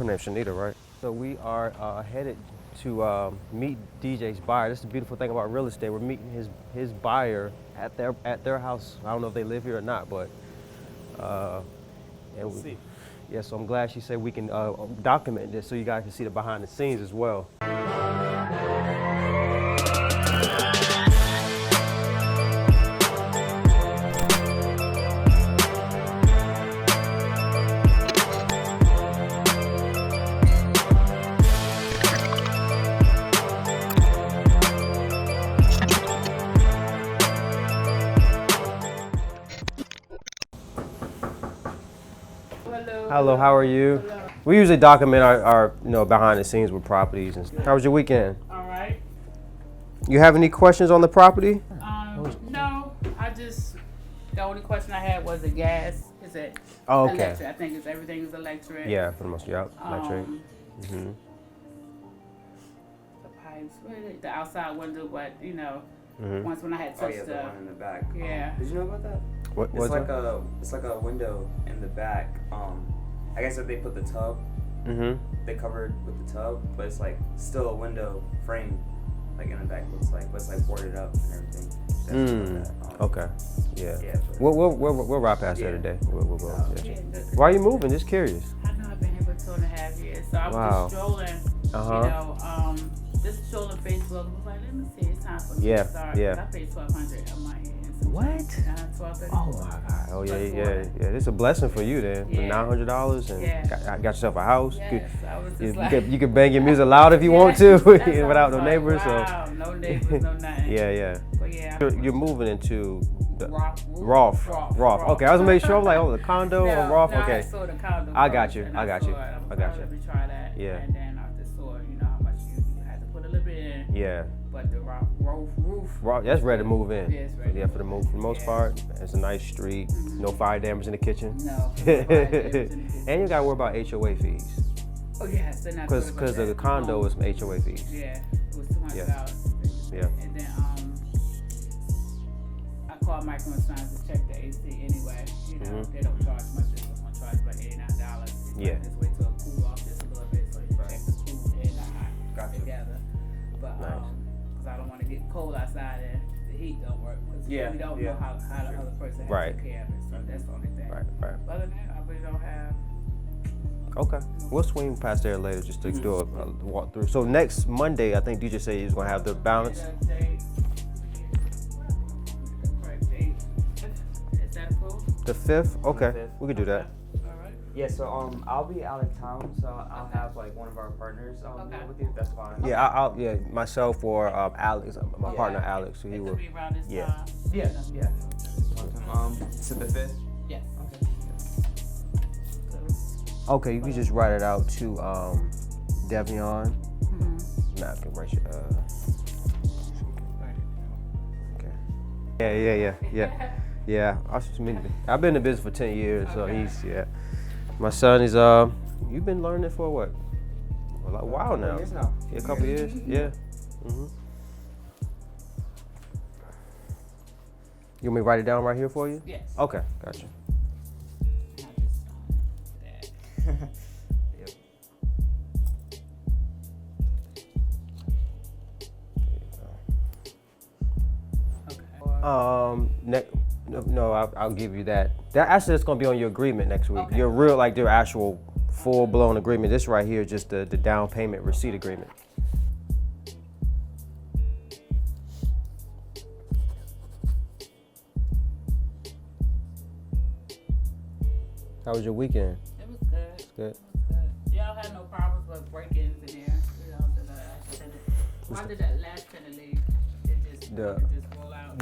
Her name's Shanita, right? So we are headed to meet DJ's buyer. This is the beautiful thing about real estate. We're meeting his buyer at their house. I don't know if they live here or not, but We'll see. Yeah. So I'm glad she said we can document this so you guys can see the behind the scenes as well. Hello, how are you? Hello. We usually document our behind the scenes with properties. And how was your weekend? All right. You have any questions on the property? No, the only question I had was the gas. Is it Okay. electric? I think everything is electric. Yeah, for the most, yeah, electric. The pipes, the outside window, but once when I had Oh touched yeah, the one in the back. Yeah. Did you know about that? It's like a window in the back. I guess if they put the tub, they covered with the tub, but it's like still a window frame, like in the back looks like, but it's like boarded up and everything. Okay. Yeah. Yeah. We'll ride past there today. We'll go. Yeah, Why are you moving? Just curious. I know I've been here for 2.5 years, so I was just strolling. Just strolling Facebook. I was like, let me see, it's time for me to start. I paid $1,200 a month. What? $1,234. Oh my God! Oh yeah. It's a blessing for you then. For $900 and got yourself a house. Yes, I was just You can bang your music loud if you want to, without no neighbors. Wow, no neighbors, no nothing. Yeah. But yeah, You're moving into the Roth. Okay, I was gonna make sure. I'm like, the condo or Roth. No, Okay. I saw the condo. I got you. Let me try that. Yeah. And then I just saw, how much you had to put a little bit in. Yeah. But the roof. That's ready to move in. Yeah, it's ready. Yeah, for the most part, it's a nice street. No fire damage in the kitchen. No. Fire damage in the kitchen. And you gotta worry about HOA fees. Oh yes, they're not. Because the condo is some HOA fees. Yeah, it was $200. Yeah. And then I called Micro Insurance to check the AC anyway. They don't charge much. This was gonna charge about $89. Yeah. Just wait till it cool off just a little bit so you check the cool and the hot together. But because I don't want to get cold outside and the heat don't work. Because we don't know how the other person has to take care of it. So that's the only thing. Right. Other than that, I really don't have. Okay. We'll swing past there later just to do a walk through. So next Monday, I think DJ said he's gonna have the balance. Is that cool? The 5th? Okay. The 5th. We could do that. All right. Yeah. So I'll be out of town, so I'll have like one of our partners meet with you. That's fine. Yeah, I'll myself or Alex, my partner Alex, so he will. Be around this Yeah. time. Yeah. So the 5th. Yes. Okay. Okay, you can just write it out to Devion. Now I can write you. Okay. Yeah. I've been in the business for 10 years, so My son is You've been learning it for what? A while now. Years now. Yeah, a couple years. Yeah. You want me to write it down right here for you? Yes. Okay, gotcha. Yep. I'll give you that. That's gonna be on your agreement next week. Okay. Your actual full-blown agreement. This right here is just the down payment receipt agreement. How was your weekend? It was good. It's good. Y'all had no problems with break-ins in there. Why did that last tenant leave? It just roll out.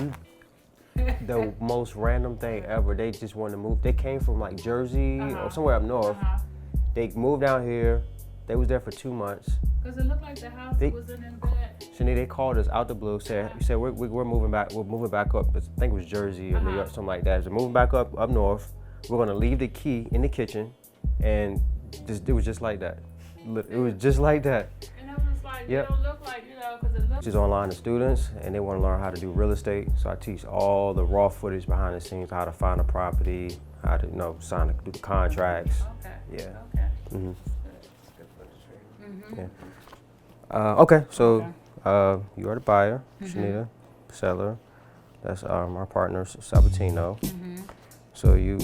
The most random thing ever. They just wanted to move. They came from like Jersey or somewhere up north. They moved down here. They was there for 2 months. Because it looked like the house wasn't in bad. Shani, they called us out the blue. Said we're moving back. We're moving back up. I think it was Jersey or New York, something like that. They're moving back up north. We're gonna leave the key in the kitchen, and it was just like that. It was just like that. And I was like, it don't look like, because it looks. She's online to students, and they want to learn how to do real estate. So I teach all the raw footage behind the scenes, how to find a property, how to do the contracts. Okay. Yeah. Okay. Mm-hmm. Yeah. Okay, so you are the buyer, Shanita, seller. That's our partner, Sabatino. So you,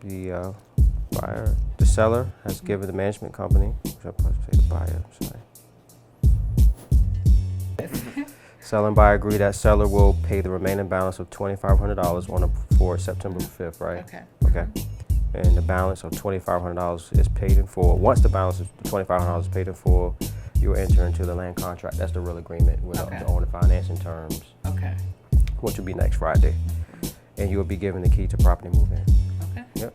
the buyer, the seller has given the management company, which I'm supposed to say the buyer, sorry. Seller and buyer agree that seller will pay the remaining balance of $2,500 on or before September 5th, right? Okay. And the balance of $2,500 is paid in full. Once the balance of $2,500 is paid in full, you will enter into the land contract. That's the real agreement with the owner financing terms. Okay. Which will be next Friday. And you will be given the key to property move in. Okay. Yep.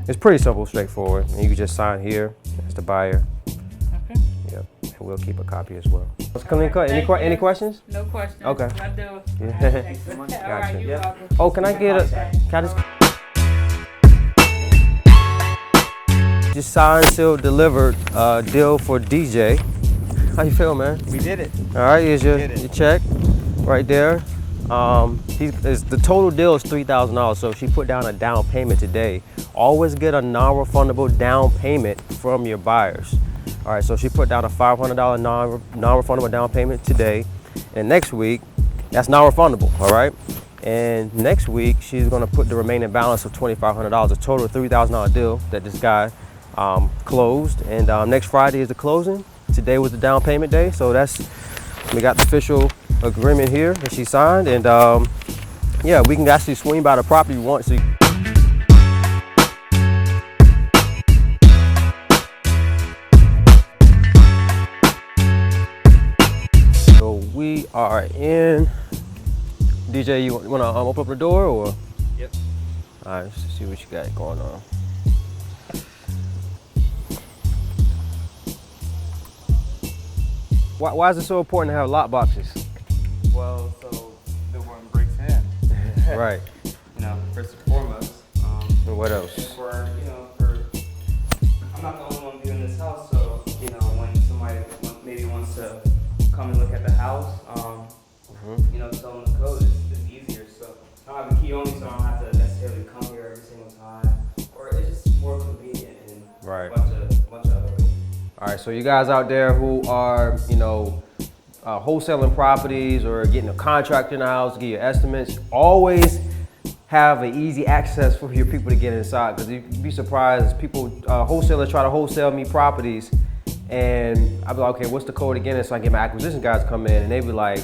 It's pretty simple, straightforward. And you can just sign here as the buyer. Okay. Yep. And we'll keep a copy as well. Any questions? No questions. Okay. I do. Yeah. All Gotcha. right, you're welcome. Oh, can I get can I just sign, sealed, delivered deal for DJ. How you feel, man? We did it. All right, here's your check right there. The total deal is $3,000, so she put down a down payment today. Always get a non-refundable down payment from your buyers. All right, so she put down a $500 non-refundable down payment today, and next week, that's non-refundable, all right? And next week, she's gonna put the remaining balance of $2,500, a total of $3,000 deal that this guy closed, and next Friday is the closing. Today was the down payment day, so we got the official agreement here that she signed, and yeah, we can actually swing by the property once. So we are in. DJ, you wanna open up the door or? Yep. All right, let's see what you got going on. Why is it so important to have lock boxes? Well, so no one breaks in. Right. First and foremost. And what else? And I'm not the only one viewing this house, so when somebody maybe wants to come and look at the house, tell them the code is easier. So I have a key only, so I don't have to necessarily come here every single time, or it's just more convenient and right. a bunch of other ways. All right, so you guys out there who are, wholesaling properties or getting a contractor in the house, get your estimates, always have an easy access for your people to get inside, because you'd be surprised, people, wholesalers try to wholesale me properties, and I'll be like, okay, what's the code again? And so I get my acquisition guys come in, and they be like,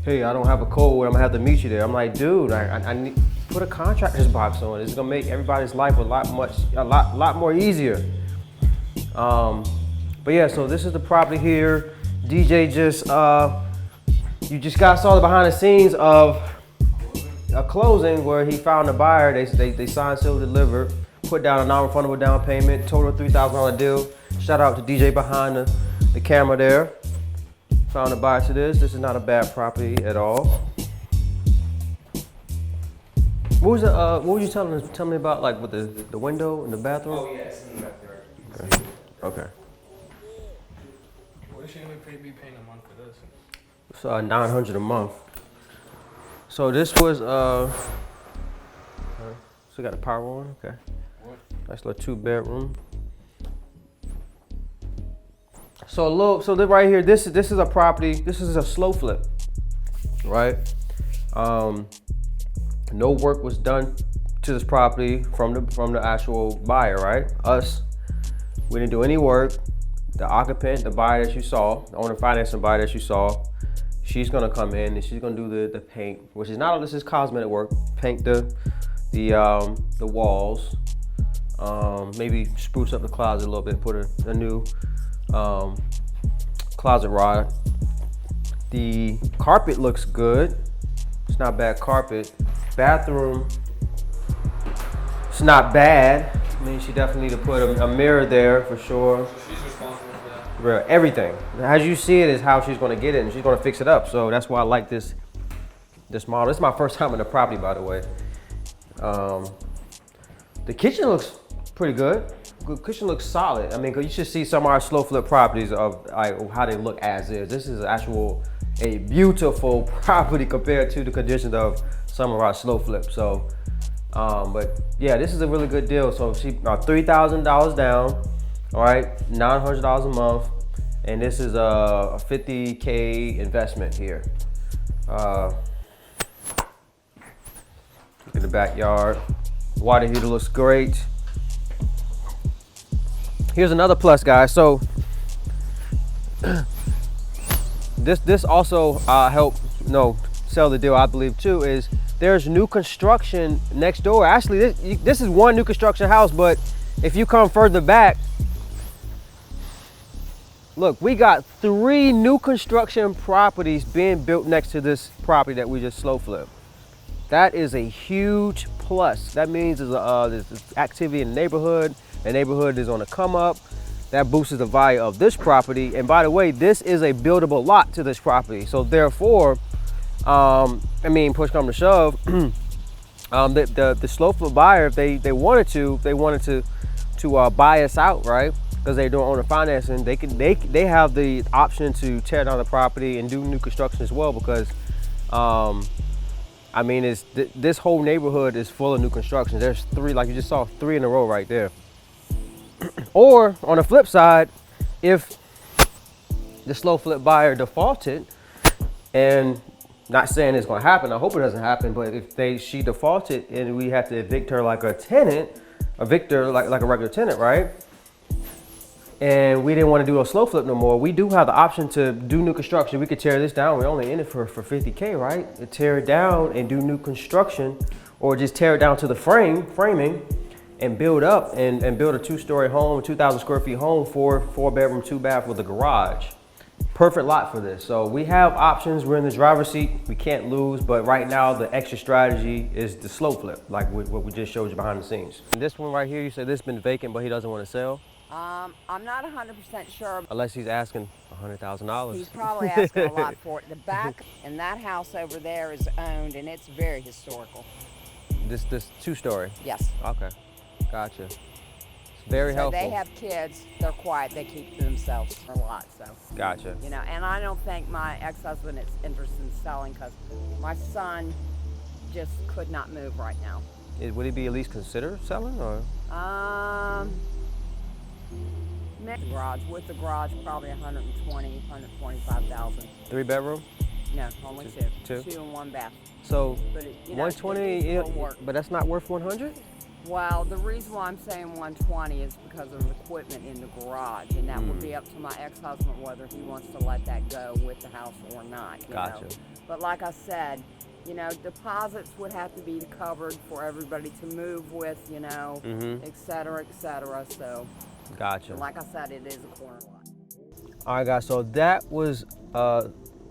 hey, I don't have a code, I'm gonna have to meet you there. I'm like, dude, I need to put a contractor's box on. It's gonna make everybody's life a lot more easier. But yeah, so this is the property here. DJ just, you just saw the behind the scenes of a closing where he found a buyer. They signed, sealed, delivered, put down a non-refundable down payment, total $3,000 deal. Shout out to DJ behind the camera there. Found a buyer to this. This is not a bad property at all. What were you telling me about, like with the window in the bathroom? Oh yeah, it's in the backyard. Okay. What should we be paying a month for this? It's $900 a month. So this was so got a power on. Okay. Nice little 2-bedroom. So right here, this is a property. This is a slow flip, right? No work was done to this property from the actual buyer, right? Us, we didn't do any work. The occupant, the buyer that you saw, the owner financing buyer that you saw, she's gonna come in and she's gonna do the paint, which is not all this is cosmetic work. Paint the walls, maybe spruce up the closet a little bit, put a new closet rod. The carpet looks good. It's not bad carpet. Bathroom, it's not bad. I mean, she definitely need to put a mirror there for sure. So she's responsible for that? Bro, everything. As you see it is how she's gonna get it, and she's gonna fix it up. So that's why I like this model. This is my first time in the property, by the way. The kitchen looks pretty good. The kitchen looks solid. I mean, you should see some of our slow flip properties of how they look as is. This is a beautiful property compared to the conditions of some of our slow flips. So, but yeah, this is a really good deal. So she $3,000 down, All right, $900 a month, and this is a $50K investment here. Look at the backyard. Water heater looks great. Here's another plus, guys. So this also helped sell the deal, I believe, too. Is there's new construction next door. Actually, this is one new construction house, but if you come further back, look, we got 3 new construction properties being built next to this property that we just slow flipped. That is a huge plus. That means there's activity in the neighborhood. The neighborhood is on the come up. That boosts the value of this property. And by the way, this is a buildable lot to this property. So therefore, I mean, push come to shove, the slow flip buyer, if they wanted to buy us out, right? Because they're doing owner financing, they have the option to tear down the property and do new construction as well, because I mean, this whole neighborhood is full of new construction. There's 3, like you just saw, 3 in a row right there. Or on the flip side, if the slow flip buyer defaulted, and not saying it's going to happen, I hope it doesn't happen, but if she defaulted and we had to evict her like a tenant, evict her like a regular tenant, right? And we didn't want to do a slow flip no more, we do have the option to do new construction. We could tear this down. We're only in it for 50K, right? To tear it down and do new construction, or just tear it down to the framing and build up and build a 2-story home, 2,000 square feet home, 4 bedroom, 2 bath with a garage. Perfect lot for this. So we have options. We're in the driver's seat. We can't lose, but right now the extra strategy is the slow flip, like what we just showed you behind the scenes. And this one right here, you said this has been vacant, but he doesn't want to sell? I'm not 100% sure. Unless he's asking $100,000. He's probably asking a lot for it. The back and that house over there is owned, and it's very historical. This 2-story? Yes. Okay, gotcha. It's very helpful. They have kids. They're quiet. They keep to themselves a lot. So. Gotcha. You know, and I don't think my ex-husband is interested in selling, because my son just could not move right now. Would he be at least consider selling, or? Garage, with the garage, probably 125,000. 3 bedroom? No, only 2. 2 and 1 bath. So, but 120, but that's not worth 100? Well, the reason why I'm saying 120 is because of the equipment in the garage, and that would be up to my ex-husband whether he wants to let that go with the house or not. Gotcha. But like I said, deposits would have to be covered for everybody to move with, et cetera, so. Gotcha. Like I said, it is a corner lot. All right, guys, so that was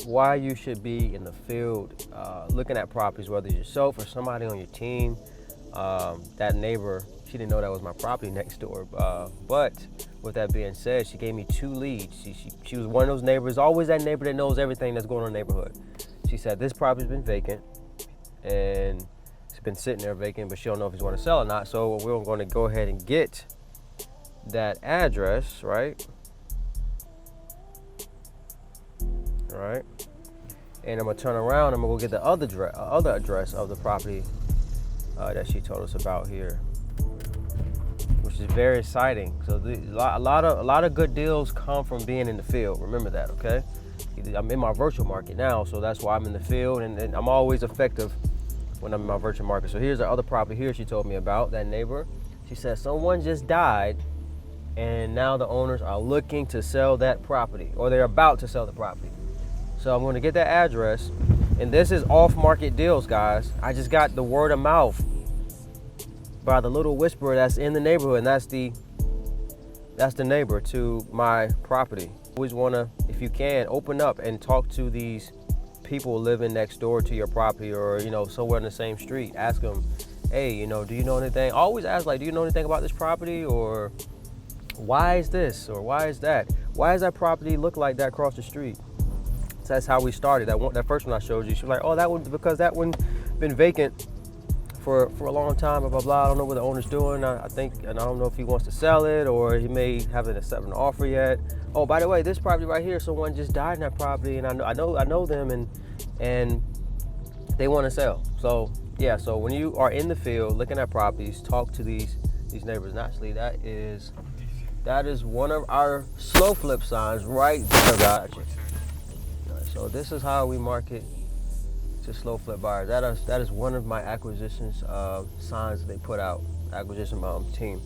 why you should be in the field looking at properties, whether it's yourself or somebody on your team. That neighbor, she didn't know that was my property next door. But with that being said, she gave me 2 leads. She was one of those neighbors, always that neighbor that knows everything that's going on in the neighborhood. She said this property's been vacant, and it's been sitting there vacant, but she don't know if he's going to sell or not. So we're going to go ahead and get that address, right? All right. And I'm gonna turn around. I'm gonna go get the other address of the property that she told us about here, which is very exciting. So a lot of good deals come from being in the field. Remember that, okay? I'm in my virtual market now, so that's why I'm in the field, and I'm always effective when I'm in my virtual market. So here's the other property here she told me about, that neighbor. She said someone just died, and now the owners are looking to sell that property, or they're about to sell the property. So I'm going to get that address, and this is off-market deals, guys. I just got the word of mouth by the little whisperer that's in the neighborhood, and that's the neighbor to my property. Always want to, if you can, open up and talk to these people living next door to your property, or somewhere in the same street. Ask them, hey, do you know anything? Always ask, like, do you know anything about this property, or why is this, or why is that? Why does that property look like that across the street? So that's how we started. That first one I showed you, she was like, oh, because that one been vacant for a long time, blah, blah, blah. I don't know what the owner's doing. I think, and I don't know if he wants to sell it, or he may haven't accepted an offer yet. Oh, by the way, this property right here, someone just died in that property, and I know them, and they want to sell. So yeah, so when you are in the field looking at properties, talk to these neighbors. And actually, that is That is one of our slow flip signs right there. Gotcha. So this is how we market to slow flip buyers. That is one of my acquisitions signs they put out, acquisition team.